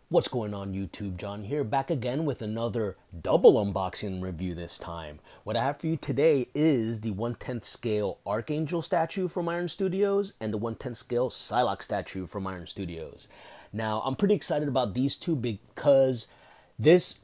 What's going on YouTube? John here, back again with another double unboxing review this time. What I have for you today is the 1/10 scale Archangel statue from Iron Studios and the 1/10 scale Psylocke statue from Iron Studios. Now, I'm pretty excited about these two because this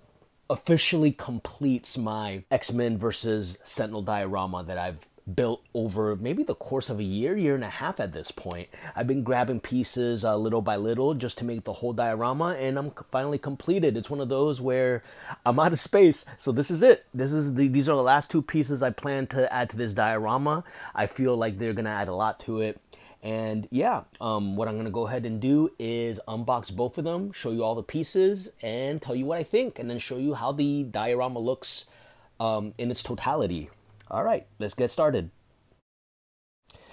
officially completes my X-Men versus Sentinel diorama that I've built over maybe the course of a year and a half at this point. I've been grabbing pieces little by little just to make the whole diorama, and I'm finally completed. It's one of those where I'm out of space, so this is it. These are the last two pieces I plan to add to this diorama. I feel like they're gonna add a lot to it. And yeah, what I'm gonna go ahead and do is unbox both of them, show you all the pieces, and tell you what I think, and then show you how the diorama looks in its totality. All right, let's get started.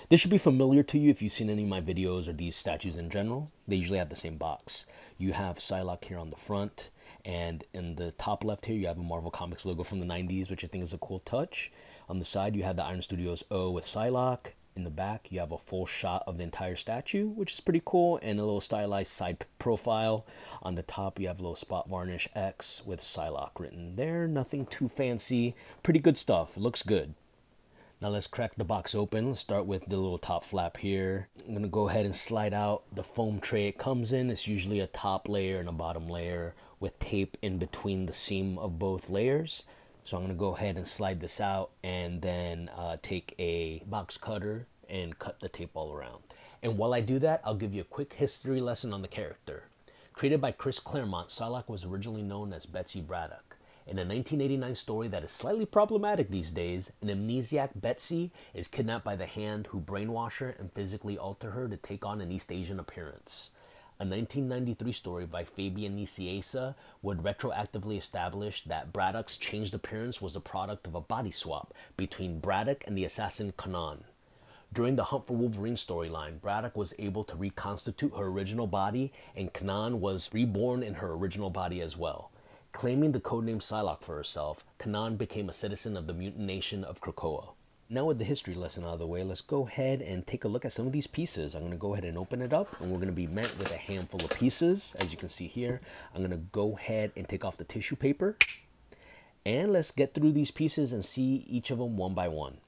This should be familiar to you if you've seen any of my videos or these statues in general. They usually have the same box. You have Psylocke here on the front, and in the top left here, you have a Marvel Comics logo from the 90s, which I think is a cool touch. On the side, you have the Iron Studios O with Psylocke. In the back, you have a full shot of the entire statue, which is pretty cool, and a little stylized side profile. On the top, you have a little spot varnish X with Psylocke written there. Nothing too fancy. Pretty good stuff. Looks good. Now let's crack the box open. Let's start with the little top flap here. I'm going to go ahead and slide out the foam tray it comes in. It's usually a top layer and a bottom layer with tape in between the seam of both layers. So I'm going to go ahead and slide this out and then take a box cutter and cut the tape all around. And while I do that, I'll give you a quick history lesson on the character. Created by Chris Claremont, Psylocke was originally known as Betsy Braddock. In a 1989 story that is slightly problematic these days, an amnesiac Betsy is kidnapped by the Hand who brainwash her and physically alter her to take on an East Asian appearance. A 1993 story by Fabian Nicieza would retroactively establish that Braddock's changed appearance was a product of a body swap between Braddock and the assassin Kanan. During the Hunt for Wolverine storyline, Braddock was able to reconstitute her original body, and Kanan was reborn in her original body as well. Claiming the codename Psylocke for herself, Kanan became a citizen of the mutant nation of Krakoa. Now with the history lesson out of the way, let's go ahead and take a look at some of these pieces. I'm going to go ahead and open it up, and we're going to be met with a handful of pieces. As you can see here, I'm going to go ahead and take off the tissue paper, and let's get through these pieces and see each of them one by one.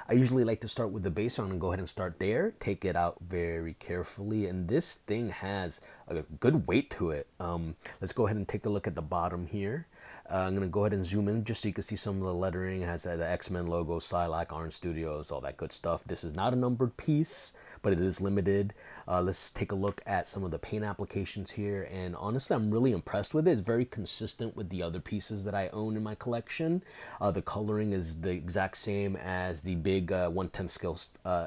I usually like to start with the base, so I'm going to go ahead and start there. Take it out very carefully, and this thing has a good weight to it. Let's go ahead and take a look at the bottom here. I'm going to go ahead and zoom in just so you can see some of the lettering. It has the X-Men logo, Psylocke, Iron Studios, all that good stuff. This is not a numbered piece, but it is limited. Let's take a look at some of the paint applications here, and honestly, I'm really impressed with it. It's very consistent with the other pieces that I own in my collection. The coloring is the exact same as the big 1/10 scale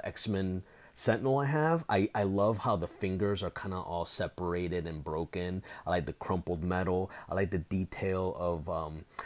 X-Men Sentinel I have. I love how the fingers are kind of all separated and broken. I like the crumpled metal. I like the detail of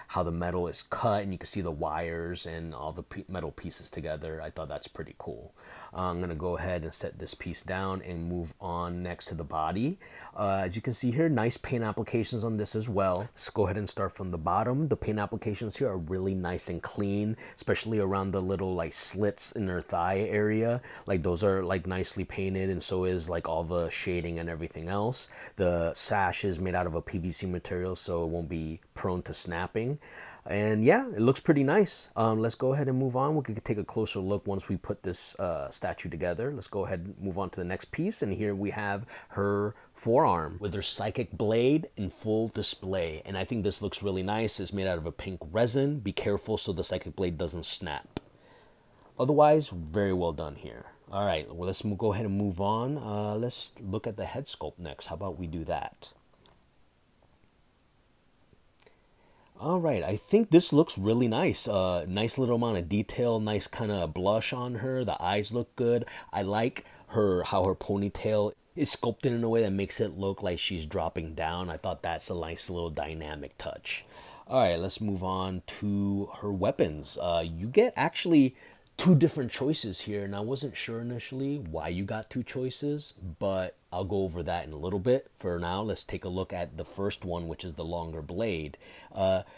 how the metal is cut, and you can see the wires and all the metal pieces together. I thought that's pretty cool. I'm going to go ahead and set this piece down and move on next to the body. As you can see here, nice paint applications on this as well. Let's go ahead and start from the bottom. The paint applications here are really nice and clean, especially around the little like slits in her thigh area. Like those are like nicely painted, and so is like all the shading and everything else. The sash is made out of a PVC material, so it won't be prone to snapping. And yeah, it looks pretty nice. Let's go ahead and move on. We could take a closer look once we put this statue together. Let's go ahead and move on to the next piece. And here we have her forearm with her psychic blade in full display. And I think this looks really nice. It's made out of a pink resin. Be careful so the psychic blade doesn't snap. Otherwise, very well done here. All right, well, let's go ahead and move on. Let's look at the head sculpt next. How about we do that? All right, I think this looks really nice. Nice little amount of detail, nice kind of blush on her. The eyes look good. I like how her ponytail is sculpted in a way that makes it look like she's dropping down. I thought that's a nice little dynamic touch. All right, let's move on to her weapons. You get actually two different choices here, and I wasn't sure initially why you got two choices, but I'll go over that in a little bit. For now, let's take a look at the first one, which is the longer blade.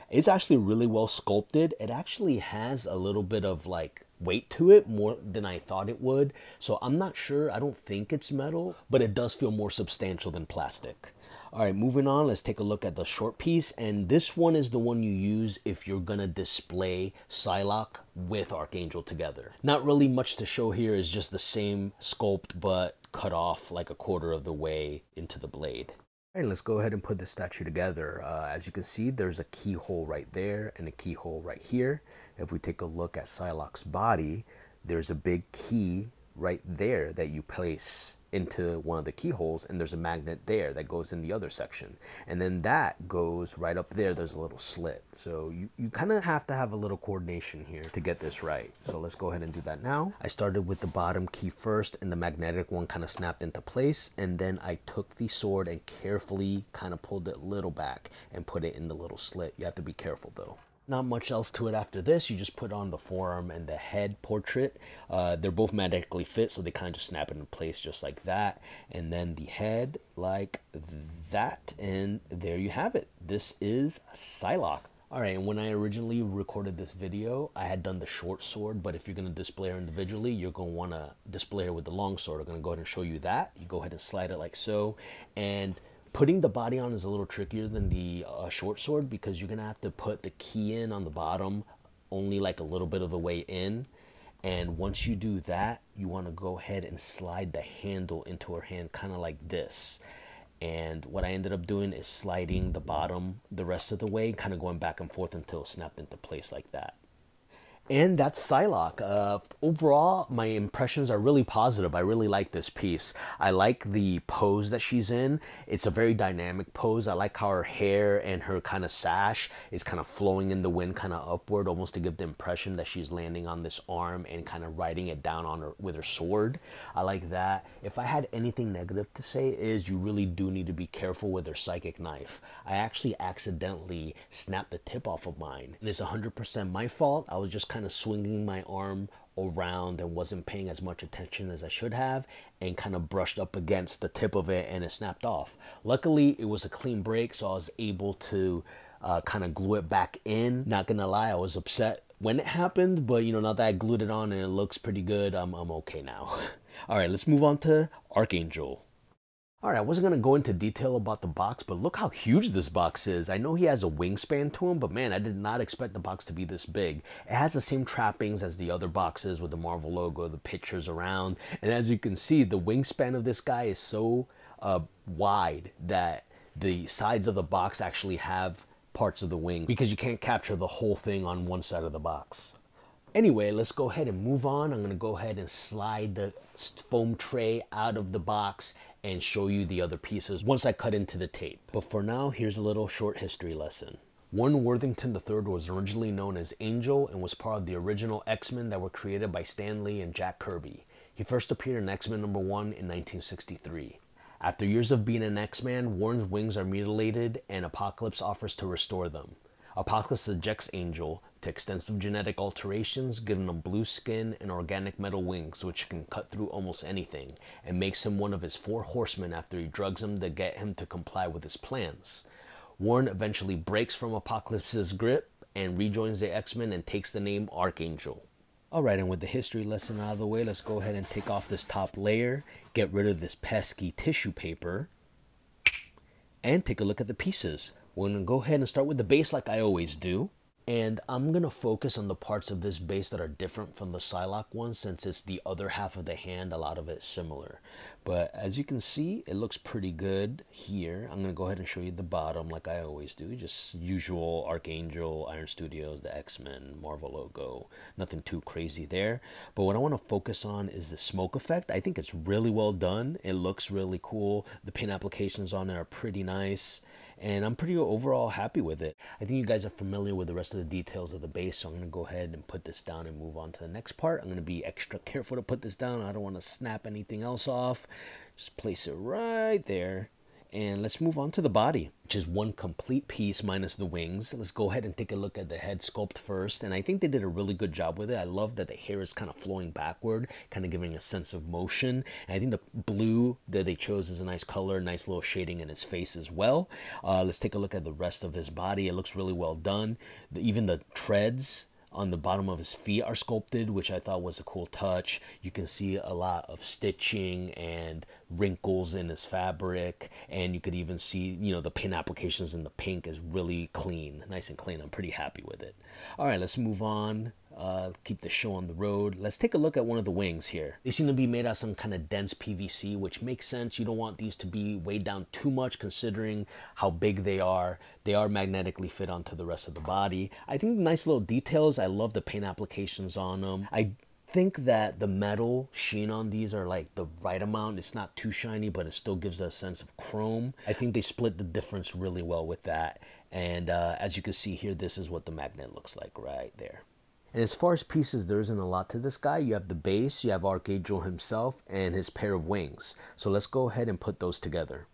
It's actually really well sculpted. It actually has a little bit of like weight to it, more than I thought it would. So I'm not sure. I don't think it's metal, but it does feel more substantial than plastic. All right, moving on, let's take a look at the short piece. And this one is the one you use if you're gonna display Psylocke with Archangel together. Not really much to show here, is just the same sculpt, but cut off like a quarter of the way into the blade. All right, let's go ahead and put this statue together. As you can see, there's a keyhole right there and a keyhole right here. If we take a look at Psylocke's body, there's a big key right there that you place into one of the keyholes, and there's a magnet there that goes in the other section, and then that goes right up there. There's a little slit, so you kind of have to have a little coordination here to get this right. So let's go ahead and do that now. I started with the bottom key first, and the magnetic one kind of snapped into place, and then I took the sword and carefully kind of pulled it a little back and put it in the little slit. You have to be careful though. Not much else to it after this. You just put on the forearm and the head portrait. They're both magnetically fit, so they kind of just snap into place just like that. And then the head like that, and there you have it. This is Psylocke. All right, and when I originally recorded this video, I had done the short sword, but if you're gonna display her individually, you're gonna wanna display her with the long sword. I'm gonna go ahead and show you that. You go ahead and slide it like so, and putting the body on is a little trickier than the short sword, because you're gonna have to put the key in on the bottom only like a little bit of the way in, and once you do that, you want to go ahead and slide the handle into her hand kind of like this. And what I ended up doing is sliding the bottom the rest of the way, kind of going back and forth until it snapped into place like that. And that's Psylocke. Overall, my impressions are really positive. I really like this piece. I like the pose that she's in. It's a very dynamic pose. I like how her hair and her kind of sash is kind of flowing in the wind, kind of upward, almost to give the impression that she's landing on this arm and kind of riding it down on her with her sword. I like that. If I had anything negative to say, is you really do need to be careful with her psychic knife. I actually accidentally snapped the tip off of mine, and it's 100% my fault. I was just kind of swinging my arm around and wasn't paying as much attention as I should have, and kind of brushed up against the tip of it and it snapped off. Luckily, it was a clean break, so I was able to kind of glue it back in. Not gonna lie, I was upset when it happened, but you know, now that I glued it on and it looks pretty good, I'm okay now. All right, let's move on to Archangel. All right, I wasn't going to go into detail about the box, but look how huge this box is. I know he has a wingspan to him, but man, I did not expect the box to be this big. It has the same trappings as the other boxes with the Marvel logo, the pictures around. And as you can see, the wingspan of this guy is so wide that the sides of the box actually have parts of the wings, because you can't capture the whole thing on one side of the box. Anyway, let's go ahead and move on. I'm going to go ahead and slide the foam tray out of the box and show you the other pieces once I cut into the tape. But for now, here's a little short history lesson. Warren Worthington III was originally known as Angel and was part of the original X-Men that were created by Stan Lee and Jack Kirby. He first appeared in X-Men #1 in 1963. After years of being an X-Man, Warren's wings are mutilated and Apocalypse offers to restore them. Apocalypse subjects Angel to extensive genetic alterations, giving him blue skin and organic metal wings which can cut through almost anything, and makes him one of his 4 horsemen after he drugs him to get him to comply with his plans. Warren eventually breaks from Apocalypse's grip and rejoins the X-Men and takes the name Archangel. Alright, and with the history lesson out of the way, let's go ahead and take off this top layer, get rid of this pesky tissue paper, and take a look at the pieces. We're going to go ahead and start with the base like I always do. And I'm going to focus on the parts of this base that are different from the Psylocke one, since it's the other half of the hand, a lot of it's similar. But as you can see, it looks pretty good here. I'm going to go ahead and show you the bottom like I always do. Just usual Archangel, Iron Studios, the X-Men, Marvel logo. Nothing too crazy there. But what I want to focus on is the smoke effect. I think it's really well done. It looks really cool. The paint applications on it are pretty nice. And I'm pretty overall happy with it. I think you guys are familiar with the rest of the details of the base, so I'm going to go ahead and put this down and move on to the next part. I'm going to be extra careful to put this down. I don't want to snap anything else off. Just place it right there. And let's move on to the body, which is one complete piece minus the wings. Let's go ahead and take a look at the head sculpt first. And I think they did a really good job with it. I love that the hair is kind of flowing backward, kind of giving a sense of motion. And I think the blue that they chose is a nice color, nice little shading in his face as well. Let's take a look at the rest of his body. It looks really well done. Even the treads on the bottom of his feet are sculpted, which I thought was a cool touch. You can see a lot of stitching and wrinkles in his fabric, and you could even see, you know, the paint applications in the pink is really clean, nice and clean. I'm pretty happy with it. All right, let's move on. Keep the show on the road. Let's take a look at one of the wings here. They seem to be made out of some kind of dense PVC, which makes sense. You don't want these to be weighed down too much considering how big they are. They are magnetically fit onto the rest of the body. I think nice little details. I love the paint applications on them. I think that the metal sheen on these are like the right amount. It's not too shiny, but it still gives a sense of chrome. I think they split the difference really well with that. And as you can see here, this is what the magnet looks like right there. And as far as pieces, there isn't a lot to this guy. You have the base, you have Archangel himself, and his pair of wings. So let's go ahead and put those together.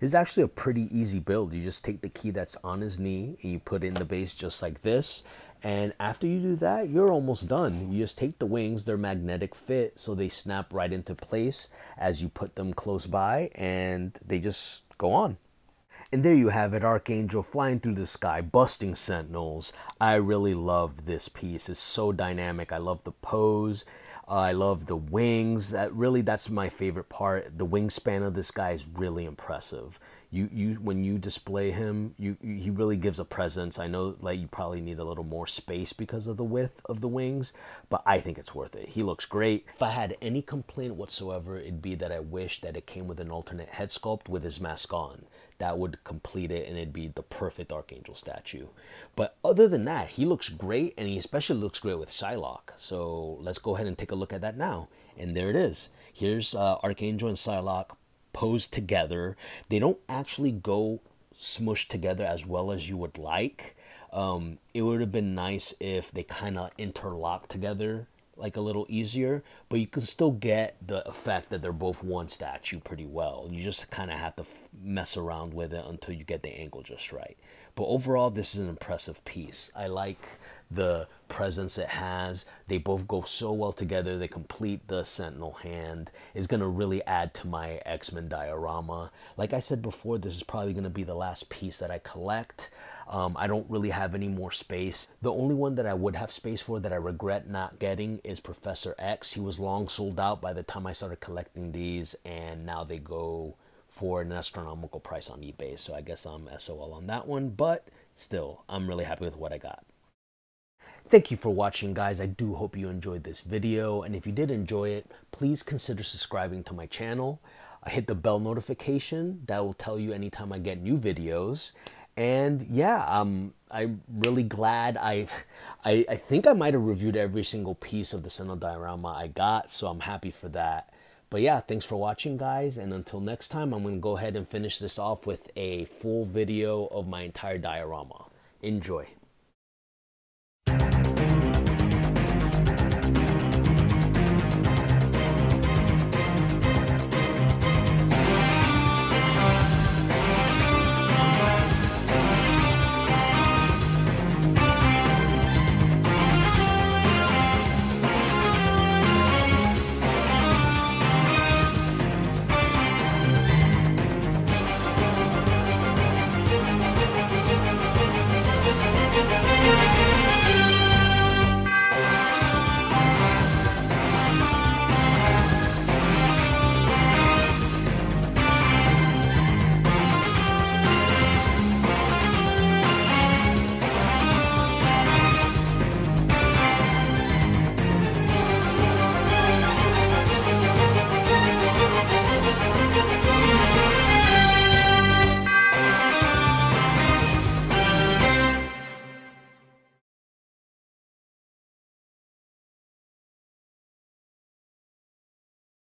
It's actually a pretty easy build. You just take the key that's on his knee and you put in the base just like this. And after you do that, you're almost done. You just take the wings, they're magnetic fit, so they snap right into place as you put them close by, and they just go on. And there you have it, Archangel flying through the sky, busting sentinels. I really love this piece. It's so dynamic. I love the pose. I love the wings. That's my favorite part. The wingspan of this guy is really impressive. When you display him, he really gives a presence. I know like you probably need a little more space because of the width of the wings, but I think it's worth it. He looks great. If I had any complaint whatsoever, it'd be that I wish that it came with an alternate head sculpt with his mask on. That would complete it and it'd be the perfect Archangel statue. But other than that, he looks great, and he especially looks great with Psylocke. So let's go ahead and take a look at that now. And there it is. Here's Archangel and Psylocke posed together. They don't actually go smushed together as well as you would like. It would have been nice if they kind of interlocked together like a little easier, but you can still get the effect that they're both one statue pretty well. You just kind of have to mess around with it until you get the angle just right. But overall, this is an impressive piece. I like the presence it has. They both go so well together. They complete the Sentinel hand. It's going to really add to my X-Men diorama. Like I said before, this is probably going to be the last piece that I collect. I don't really have any more space. The only one that I would have space for that I regret not getting is Professor X. He was long sold out by the time I started collecting these, and now they go for an astronomical price on eBay. So I guess I'm SOL on that one, but still, I'm really happy with what I got. Thank you for watching, guys. I do hope you enjoyed this video, and if you did enjoy it, please consider subscribing to my channel. Hit the bell notification. That will tell you anytime I get new videos. And yeah, I'm really glad. I think I might have reviewed every single piece of the Sentinel diorama I got, so I'm happy for that. But yeah, thanks for watching, guys, and until next time, I'm going to go ahead and finish this off with a full video of my entire diorama. Enjoy.